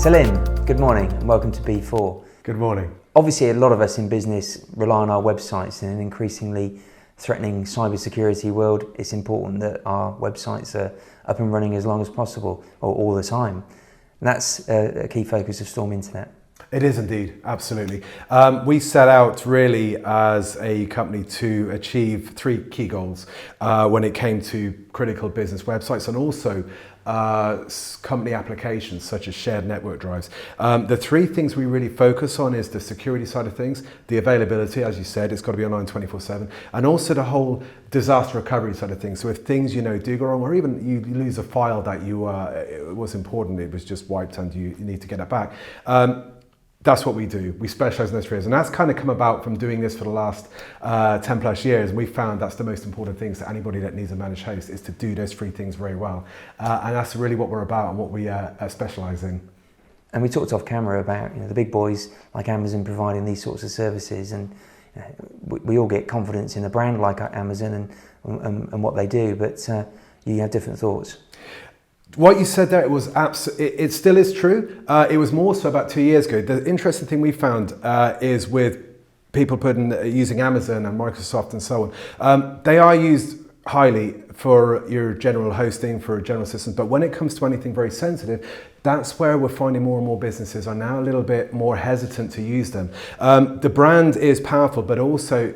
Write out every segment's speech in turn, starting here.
Salim, good morning and welcome to B4. Good morning. Obviously, a lot of us in business rely on our websites. In an increasingly threatening cybersecurity world, it's important that our websites are up and running as long as possible, or all the time. And that's a key focus of Storm Internet. It is indeed, absolutely. We set out really as a company to achieve three key goals when it came to critical business websites and also company applications such as shared network drives. The three things we really focus on is the security side of things, the availability, as you said, it's got to be online 24/7, and also the whole disaster recovery side of things. So if things do go wrong, or even you lose a file that it was important, it was just wiped and you need to get it back. That's what we do. We specialize in those areas. And that's kind of come about from doing this for the last 10 plus years. We found that's the most important things to anybody that needs a managed host is to do those three things very well. And that's really what we're about and what we specialize in. And we talked off camera about the big boys like Amazon providing these sorts of services, and we all get confidence in a brand like Amazon and what they do, but you have different thoughts. What you said there, it still is true. It was more so about 2 years ago. The interesting thing we found is with people using Amazon and Microsoft and so on, they are used highly for your general hosting, for general systems. But when it comes to anything very sensitive, that's where we're finding more and more businesses are now a little bit more hesitant to use them. The brand is powerful, but also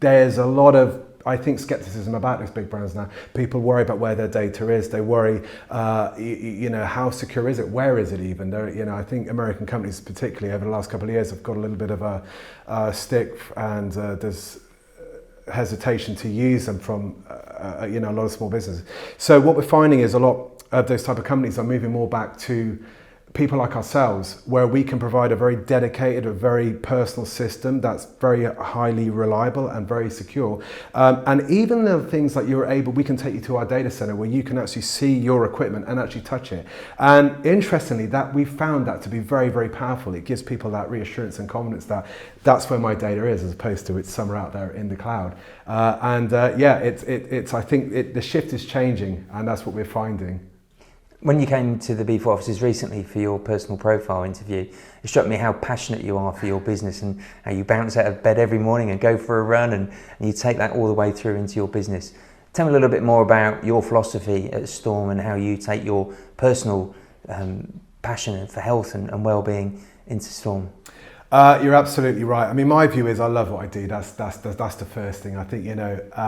there's a lot of, I think, skepticism about these big brands now. People worry about where their data is. They worry, how secure is it? Where is it even? I think American companies, particularly over the last couple of years, have got a little bit of a stick, and there's hesitation to use them from a lot of small businesses. So what we're finding is a lot of those type of companies are moving more back to people like ourselves, where we can provide a very dedicated, a very personal system that's very highly reliable and very secure. And even the things like we can take you to our data center where you can actually see your equipment and actually touch it. And interestingly, that we found that to be very, very powerful. It gives people that reassurance and confidence that that's where my data is, as opposed to it's somewhere out there in the cloud. I think the shift is changing, and that's what we're finding. When you came to the B4 offices recently for your personal profile interview, it struck me how passionate you are for your business and how you bounce out of bed every morning and go for a run, and you take that all the way through into your business. Tell me a little bit more about your philosophy at Storm and how you take your personal passion for health and well-being into Storm. You're absolutely right. I mean, my view is I love what I do. That's the first thing. I think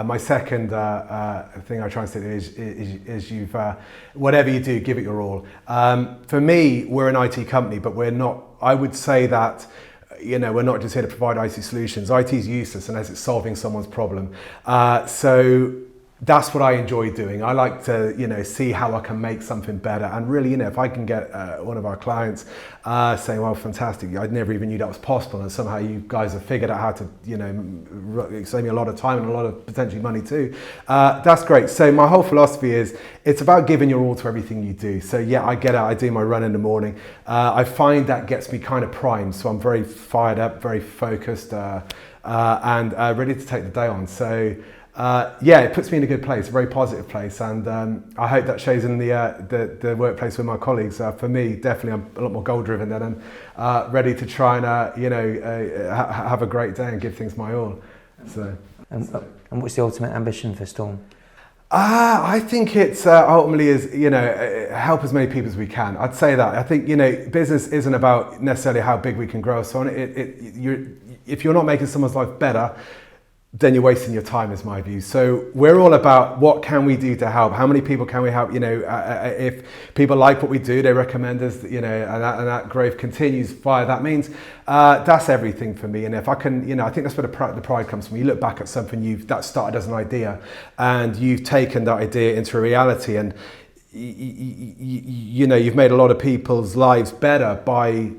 my second thing I try and say is whatever you do, give it your all. For me, we're an IT company, but we're not. I would say that we're not just here to provide IT solutions. IT is useless unless it's solving someone's problem. So that's what I enjoy doing. I like to, see how I can make something better. And really, if I can get one of our clients saying, well, fantastic, I never even knew that was possible. And somehow you guys have figured out how to, save me a lot of time and a lot of potentially money too. That's great. So my whole philosophy is it's about giving your all to everything you do. So yeah, I get out, I do my run in the morning. I find that gets me kind of primed. So I'm very fired up, very focused and ready to take the day on. So it puts me in a good place, a very positive place, and I hope that shows in the workplace with my colleagues. For me, definitely, I'm a lot more goal-driven than I'm ready to try and have a great day and give things my all. So, and what's the ultimate ambition for Storm? I think it's ultimately is help as many people as we can. I'd say that. I think business isn't about necessarily how big we can grow. So if you're not making someone's life better, then you're wasting your time, is my view. So we're all about what can we do to help? How many people can we help? If people like what we do, they recommend us, and that growth continues via that means. That's everything for me. And if I can, I think that's where the pride comes from. You look back at something that started as an idea, and you've taken that idea into a reality, and you've made a lot of people's lives better by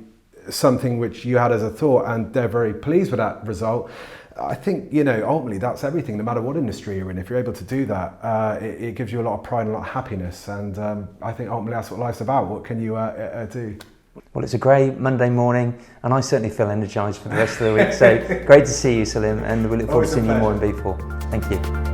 something which you had as a thought, and they're very pleased with that result. I think, ultimately that's everything, no matter what industry you're in. If you're able to do that, it gives you a lot of pride and a lot of happiness. And I think ultimately that's what life's about. What can you do? Well, it's a great Monday morning, and I certainly feel energised for the rest of the week. So great to see you, Salim, and we look forward to seeing you more in B4. Thank you.